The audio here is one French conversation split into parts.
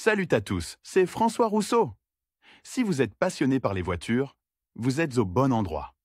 Salut à tous, c'est François Rousseau. Si vous êtes passionné par les voitures, vous êtes au bon endroit.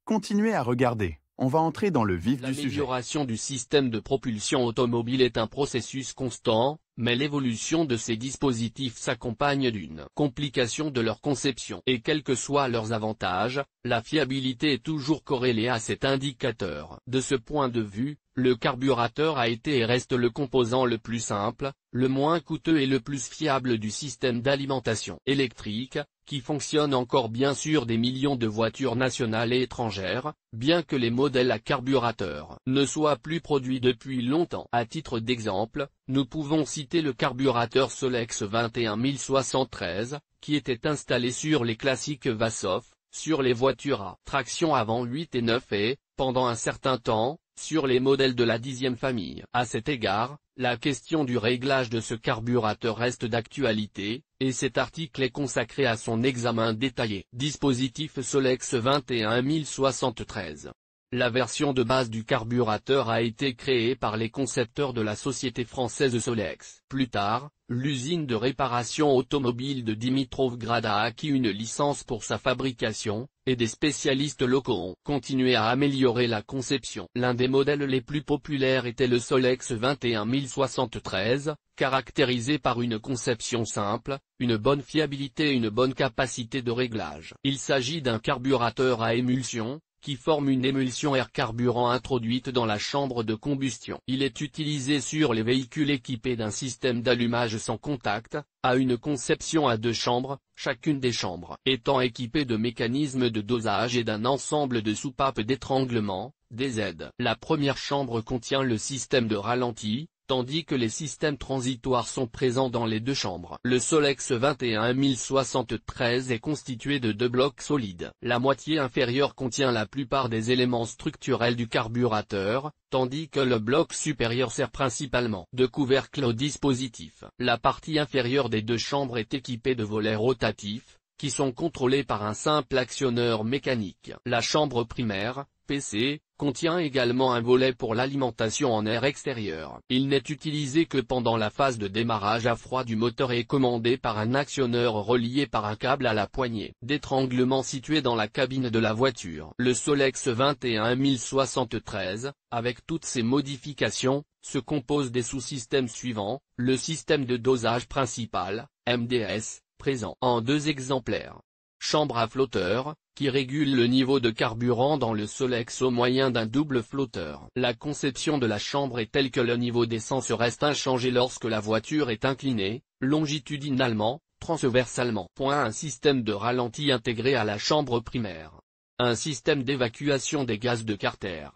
Continuez à regarder, on va entrer dans le vif du sujet. L'amélioration du système de propulsion automobile est un processus constant, mais l'évolution de ces dispositifs s'accompagne d'une complication de leur conception. Et quels que soient leurs avantages, la fiabilité est toujours corrélée à cet indicateur. De ce point de vue, le carburateur a été et reste le composant le plus simple, le moins coûteux et le plus fiable du système d'alimentation électrique, qui fonctionne encore bien sur des millions de voitures nationales et étrangères, bien que les modèles à carburateur ne soient plus produits depuis longtemps. À titre d'exemple, nous pouvons citer le carburateur Solex 21073, qui était installé sur les classiques Vassoff, sur les voitures à traction avant 8 et 9 et, pendant un certain temps, sur les modèles de la 10e famille. À cet égard, la question du réglage de ce carburateur reste d'actualité, et cet article est consacré à son examen détaillé. Dispositif Solex 21073. La version de base du carburateur a été créée par les concepteurs de la société française Solex. Plus tard, l'usine de réparation automobile de Dimitrovgrad a acquis une licence pour sa fabrication, et des spécialistes locaux ont continué à améliorer la conception. L'un des modèles les plus populaires était le Solex 21073, caractérisé par une conception simple, une bonne fiabilité et une bonne capacité de réglage. Il s'agit d'un carburateur à émulsion, qui forme une émulsion air carburant introduite dans la chambre de combustion. Il est utilisé sur les véhicules équipés d'un système d'allumage sans contact, à une conception à 2 chambres, chacune des chambres étant équipée de mécanismes de dosage et d'un ensemble de soupapes d'étranglement, DZ. La première chambre contient le système de ralenti, tandis que les systèmes transitoires sont présents dans les 2 chambres. Le Solex 21073 est constitué de 2 blocs solides. La moitié inférieure contient la plupart des éléments structurels du carburateur, tandis que le bloc supérieur sert principalement de couvercle au dispositif. La partie inférieure des 2 chambres est équipée de volets rotatifs, qui sont contrôlés par un simple actionneur mécanique. La chambre primaire, PC, contient également un volet pour l'alimentation en air extérieur. Il n'est utilisé que pendant la phase de démarrage à froid du moteur et est commandé par un actionneur relié par un câble à la poignée d'étranglement situé dans la cabine de la voiture. Le Solex 21073, avec toutes ses modifications, se compose des sous-systèmes suivants: le système de dosage principal, MDS, présent en 2 exemplaires. Chambre à flotteur, qui régule le niveau de carburant dans le Solex au moyen d'un double flotteur. La conception de la chambre est telle que le niveau d'essence reste inchangé lorsque la voiture est inclinée, longitudinalement, transversalement. Un système de ralenti intégré à la chambre primaire. Un système d'évacuation des gaz de Carter.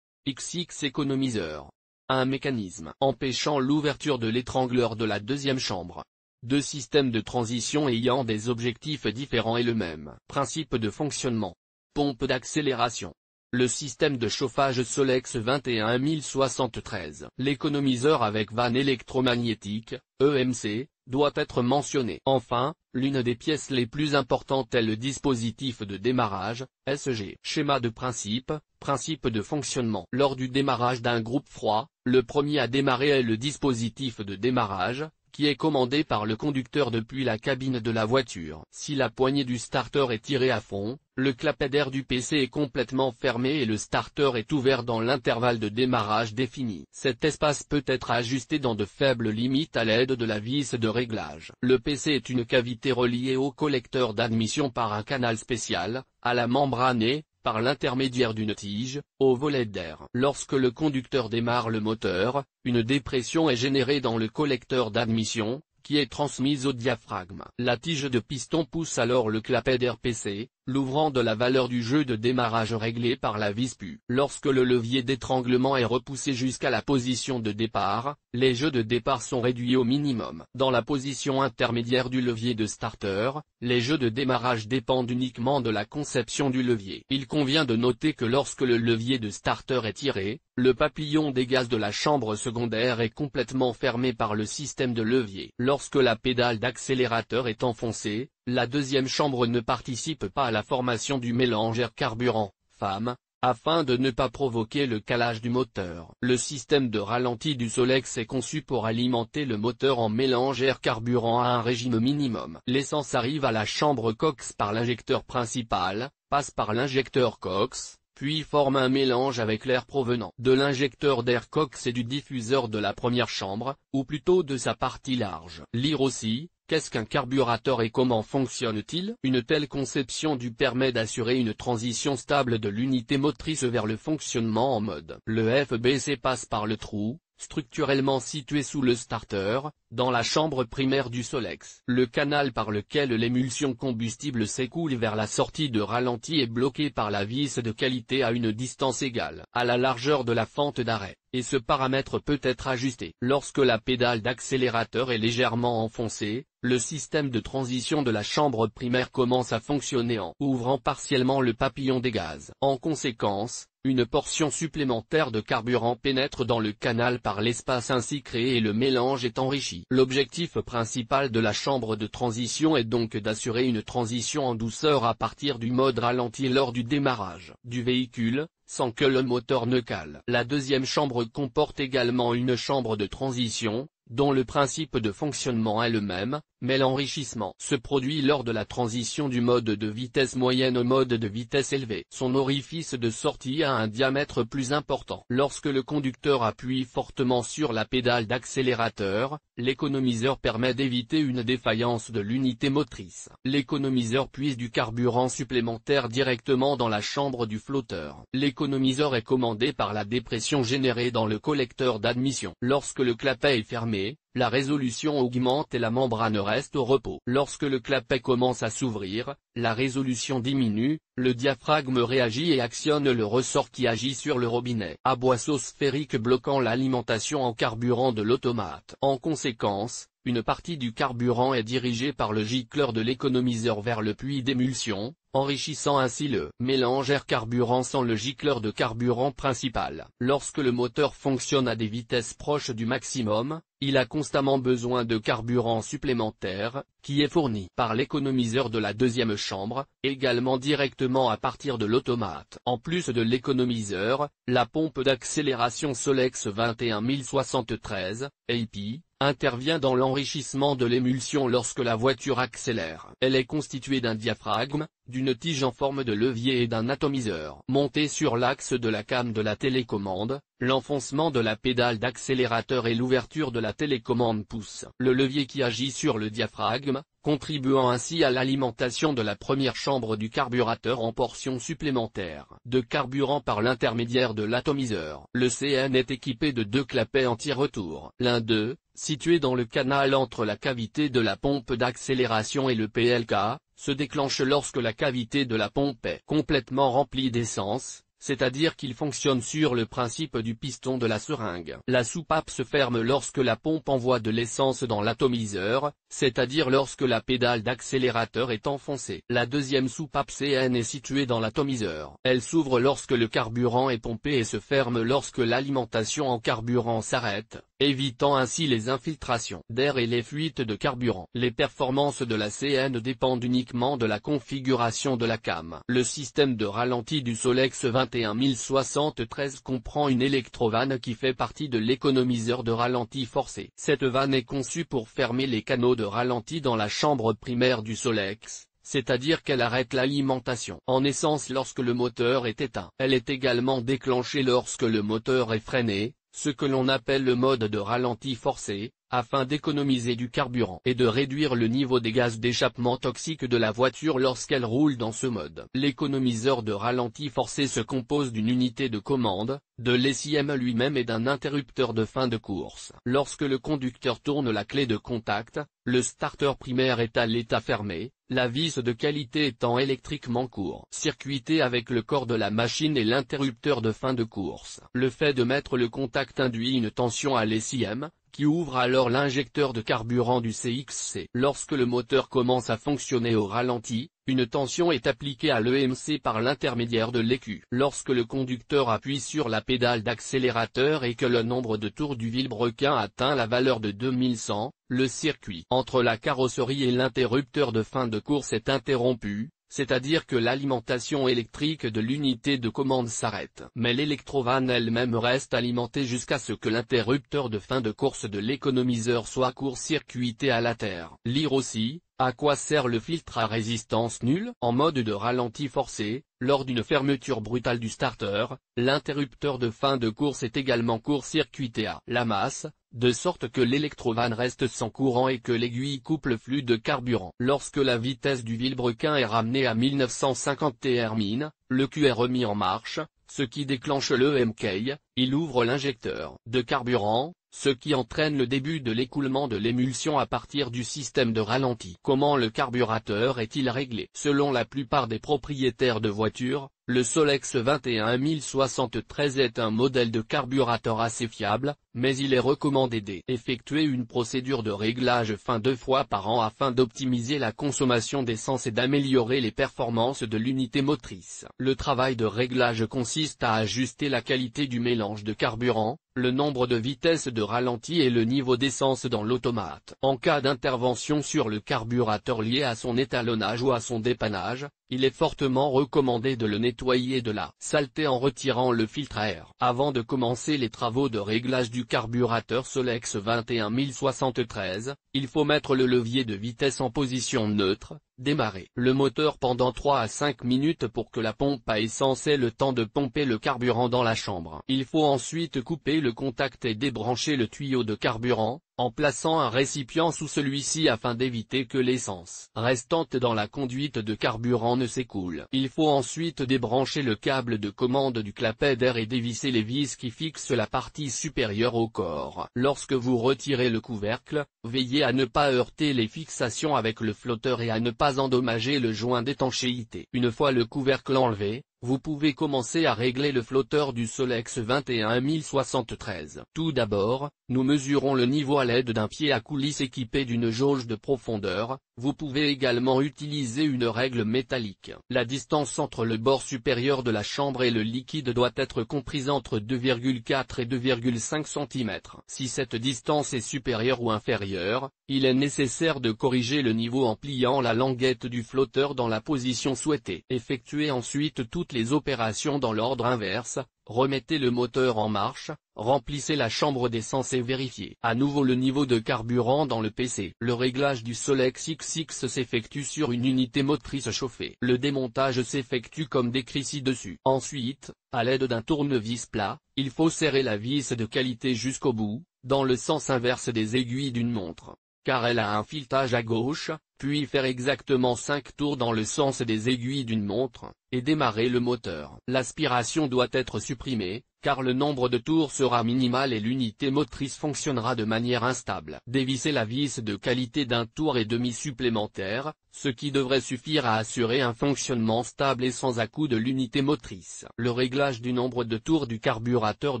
XX économiseur. Un mécanisme empêchant l'ouverture de l'étrangleur de la 2e chambre. 2 systèmes de transition ayant des objectifs différents et le même principe de fonctionnement. Pompe d'accélération. Le système de chauffage Solex 21073. L'économiseur avec vanne électromagnétique, EMC, doit être mentionné. Enfin, l'une des pièces les plus importantes est le dispositif de démarrage, SG. Schéma de principe, principe de fonctionnement. Lors du démarrage d'un groupe froid, le premier à démarrer est le dispositif de démarrage, qui est commandé par le conducteur depuis la cabine de la voiture. Si la poignée du starter est tirée à fond, le clapet d'air du PC est complètement fermé et le starter est ouvert dans l'intervalle de démarrage défini. Cet espace peut être ajusté dans de faibles limites à l'aide de la vis de réglage. Le PC est une cavité reliée au collecteur d'admission par un canal spécial, à la membrane et, par l'intermédiaire d'une tige, au volet d'air. Lorsque le conducteur démarre le moteur, une dépression est générée dans le collecteur d'admission, qui est transmise au diaphragme. La tige de piston pousse alors le clapet d'air PC, l'ouvrant de la valeur du jeu de démarrage réglé par la vis PU. Lorsque le levier d'étranglement est repoussé jusqu'à la position de départ, les jeux de départ sont réduits au minimum. Dans la position intermédiaire du levier de starter, les jeux de démarrage dépendent uniquement de la conception du levier. Il convient de noter que lorsque le levier de starter est tiré, le papillon des gaz de la chambre secondaire est complètement fermé par le système de levier. Lorsque la pédale d'accélérateur est enfoncée, la 2e chambre ne participe pas à la formation du mélange air-carburant, FAM, afin de ne pas provoquer le calage du moteur. Le système de ralenti du Solex est conçu pour alimenter le moteur en mélange air-carburant à un régime minimum. L'essence arrive à la chambre Cox par l'injecteur principal, passe par l'injecteur Cox, puis forme un mélange avec l'air provenant de l'injecteur d'air Cox et du diffuseur de la première chambre, ou plutôt de sa partie large. Lire aussi, qu'est-ce qu'un carburateur et comment fonctionne-t-il? Une telle conception du permet d'assurer une transition stable de l'unité motrice vers le fonctionnement en mode. Le FBC passe par le trou, structurellement situé sous le starter, dans la chambre primaire du Solex. Le canal par lequel l'émulsion combustible s'écoule vers la sortie de ralenti est bloqué par la vis de qualité à une distance égale à la largeur de la fente d'arrêt, et ce paramètre peut être ajusté. Lorsque la pédale d'accélérateur est légèrement enfoncée, le système de transition de la chambre primaire commence à fonctionner en ouvrant partiellement le papillon des gaz. En conséquence, une portion supplémentaire de carburant pénètre dans le canal par l'espace ainsi créé et le mélange est enrichi. L'objectif principal de la chambre de transition est donc d'assurer une transition en douceur à partir du mode ralenti lors du démarrage du véhicule, sans que le moteur ne cale. La deuxième chambre comporte également une chambre de transition, dont le principe de fonctionnement est le même, mais l'enrichissement se produit lors de la transition du mode de vitesse moyenne au mode de vitesse élevée. Son orifice de sortie a un diamètre plus important. Lorsque le conducteur appuie fortement sur la pédale d'accélérateur, l'économiseur permet d'éviter une défaillance de l'unité motrice. L'économiseur puise du carburant supplémentaire directement dans la chambre du flotteur. L'économiseur est commandé par la dépression générée dans le collecteur d'admission. Lorsque le clapet est fermé, la résolution augmente et la membrane reste au repos. Lorsque le clapet commence à s'ouvrir, la résolution diminue, le diaphragme réagit et actionne le ressort qui agit sur le robinet à boisseau sphérique bloquant l'alimentation en carburant de l'automate. En conséquence, une partie du carburant est dirigée par le gicleur de l'économiseur vers le puits d'émulsion, enrichissant ainsi le mélange air-carburant sans le gicleur de carburant principal. Lorsque le moteur fonctionne à des vitesses proches du maximum, il a constamment besoin de carburant supplémentaire, qui est fourni par l'économiseur de la deuxième chambre, également directement à partir de l'automate. En plus de l'économiseur, la pompe d'accélération Solex 21073, AP, intervient dans l'enrichissement de l'émulsion lorsque la voiture accélère. Elle est constituée d'un diaphragme, d'une tige en forme de levier et d'un atomiseur. Monté sur l'axe de la came de la télécommande, l'enfoncement de la pédale d'accélérateur et l'ouverture de la télécommande poussent le levier qui agit sur le diaphragme, contribuant ainsi à l'alimentation de la première chambre du carburateur en portions supplémentaires de carburant par l'intermédiaire de l'atomiseur. Le CN est équipé de deux clapets anti-retour. L'un d'eux, situé dans le canal entre la cavité de la pompe d'accélération et le PLK, se déclenche lorsque la cavité de la pompe est complètement remplie d'essence, c'est-à-dire qu'il fonctionne sur le principe du piston de la seringue. La soupape se ferme lorsque la pompe envoie de l'essence dans l'atomiseur, c'est-à-dire lorsque la pédale d'accélérateur est enfoncée. La deuxième soupape CN est située dans l'atomiseur. Elle s'ouvre lorsque le carburant est pompé et se ferme lorsque l'alimentation en carburant s'arrête, évitant ainsi les infiltrations d'air et les fuites de carburant. Les performances de la CN dépendent uniquement de la configuration de la came. Le système de ralenti du Solex 21073 comprend une électrovanne qui fait partie de l'économiseur de ralenti forcé. Cette vanne est conçue pour fermer les canaux de ralenti dans la chambre primaire du Solex, c'est-à-dire qu'elle arrête l'alimentation en essence lorsque le moteur est éteint. Elle est également déclenchée lorsque le moteur est freiné, ce que l'on appelle le mode de ralenti forcé, afin d'économiser du carburant et de réduire le niveau des gaz d'échappement toxiques de la voiture lorsqu'elle roule dans ce mode. L'économiseur de ralenti forcé se compose d'une unité de commande, de l'ECM lui-même et d'un interrupteur de fin de course. Lorsque le conducteur tourne la clé de contact, le starter primaire est à l'état fermé, la vis de qualité étant électriquement court-circuitée avec le corps de la machine et l'interrupteur de fin de course. Le fait de mettre le contact induit une tension à l'ECM, qui ouvre alors l'injecteur de carburant du CXC. Lorsque le moteur commence à fonctionner au ralenti, une tension est appliquée à l'EMC par l'intermédiaire de l'écu. Lorsque le conducteur appuie sur la pédale d'accélérateur et que le nombre de tours du vilebrequin atteint la valeur de 2100, le circuit entre la carrosserie et l'interrupteur de fin de course est interrompu, c'est-à-dire que l'alimentation électrique de l'unité de commande s'arrête. Mais l'électrovanne elle-même reste alimentée jusqu'à ce que l'interrupteur de fin de course de l'économiseur soit court-circuité à la terre. Lire aussi, à quoi sert le filtre à résistance nulle? En mode de ralenti forcé, lors d'une fermeture brutale du starter, l'interrupteur de fin de course est également court-circuité à la masse, de sorte que l'électrovanne reste sans courant et que l'aiguille coupe le flux de carburant. Lorsque la vitesse du vilebrequin est ramenée à 1950 Thermine, le Q est remis en marche, ce qui déclenche le MK, il ouvre l'injecteur de carburant, ce qui entraîne le début de l'écoulement de l'émulsion à partir du système de ralenti. Comment le carburateur est-il réglé? Selon la plupart des propriétaires de voitures, le Solex 21073 est un modèle de carburateur assez fiable, mais il est recommandé d'effectuer une procédure de réglage fin 2 fois par an afin d'optimiser la consommation d'essence et d'améliorer les performances de l'unité motrice. Le travail de réglage consiste à ajuster la qualité du mélange de carburant, le nombre de vitesses de ralenti et le niveau d'essence dans l'automate. En cas d'intervention sur le carburateur lié à son étalonnage ou à son dépannage, il est fortement recommandé de le nettoyer de la saleté en retirant le filtre à air. Avant de commencer les travaux de réglage du carburateur Solex 21073, il faut mettre le levier de vitesse en position neutre, démarrer le moteur pendant 3 à 5 minutes pour que la pompe à essence ait le temps de pomper le carburant dans la chambre. Il faut ensuite couper le contact et débrancher le tuyau de carburant, en plaçant un récipient sous celui-ci afin d'éviter que l'essence restante dans la conduite de carburant ne s'écoule. Il faut ensuite débrancher le câble de commande du clapet d'air et dévisser les vis qui fixent la partie supérieure au corps. Lorsque vous retirez le couvercle, veillez à ne pas heurter les fixations avec le flotteur et à ne pas endommager le joint d'étanchéité. Une fois le couvercle enlevé, vous pouvez commencer à régler le flotteur du Solex 21073. Tout d'abord, nous mesurons le niveau à l'aide d'un pied à coulisse équipé d'une jauge de profondeur. Vous pouvez également utiliser une règle métallique. La distance entre le bord supérieur de la chambre et le liquide doit être comprise entre 2,4 et 2,5 cm. Si cette distance est supérieure ou inférieure, il est nécessaire de corriger le niveau en pliant la languette du flotteur dans la position souhaitée. Effectuez ensuite toutes les opérations dans l'ordre inverse. Remettez le moteur en marche, remplissez la chambre d'essence et vérifiez à nouveau le niveau de carburant dans le PC. Le réglage du Solex XX s'effectue sur une unité motrice chauffée. Le démontage s'effectue comme décrit ci-dessus. Ensuite, à l'aide d'un tournevis plat, il faut serrer la vis de qualité jusqu'au bout, dans le sens inverse des aiguilles d'une montre, car elle a un filetage à gauche, puis faire exactement 5 tours dans le sens des aiguilles d'une montre, et démarrer le moteur. L'aspiration doit être supprimée, car le nombre de tours sera minimal et l'unité motrice fonctionnera de manière instable. Dévissez la vis de qualité d'un tour et demi supplémentaire, ce qui devrait suffire à assurer un fonctionnement stable et sans à-coups de l'unité motrice. Le réglage du nombre de tours du carburateur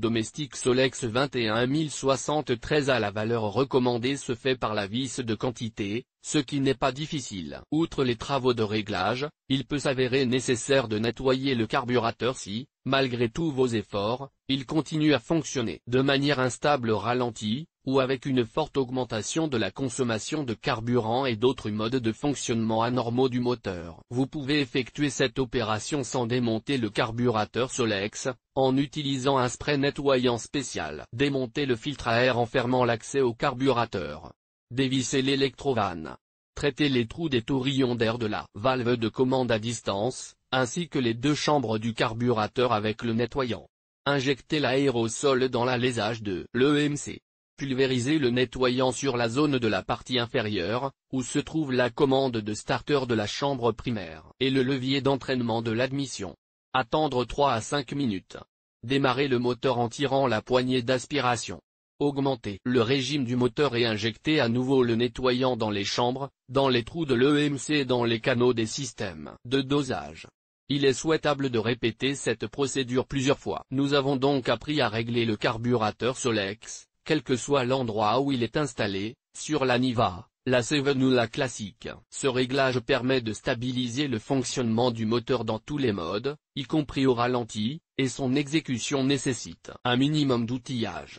domestique Solex 21073 à la valeur recommandée se fait par la vis de quantité, ce qui n'est pas difficile. Outre les travaux de réglage, il peut s'avérer nécessaire de nettoyer le carburateur si, malgré tous vos efforts, il continue à fonctionner de manière instable au ralenti, ou avec une forte augmentation de la consommation de carburant et d'autres modes de fonctionnement anormaux du moteur. Vous pouvez effectuer cette opération sans démonter le carburateur Solex, en utilisant un spray nettoyant spécial. Démontez le filtre à air en fermant l'accès au carburateur. Dévissez l'électrovanne. Traitez les trous des tourillons d'air de la valve de commande à distance, ainsi que les deux chambres du carburateur avec le nettoyant. Injectez l'aérosol dans l'alésage de l'EMC. Pulvérisez le nettoyant sur la zone de la partie inférieure, où se trouve la commande de starter de la chambre primaire, et le levier d'entraînement de l'admission. Attendre 3 à 5 minutes. Démarrer le moteur en tirant la poignée d'aspiration. Augmenter le régime du moteur et injecter à nouveau le nettoyant dans les chambres, dans les trous de l'EMC et dans les canaux des systèmes de dosage. Il est souhaitable de répéter cette procédure plusieurs fois. Nous avons donc appris à régler le carburateur Solex, quel que soit l'endroit où il est installé, sur la Niva, la 7 ou la classique. Ce réglage permet de stabiliser le fonctionnement du moteur dans tous les modes, y compris au ralenti, et son exécution nécessite un minimum d'outillage.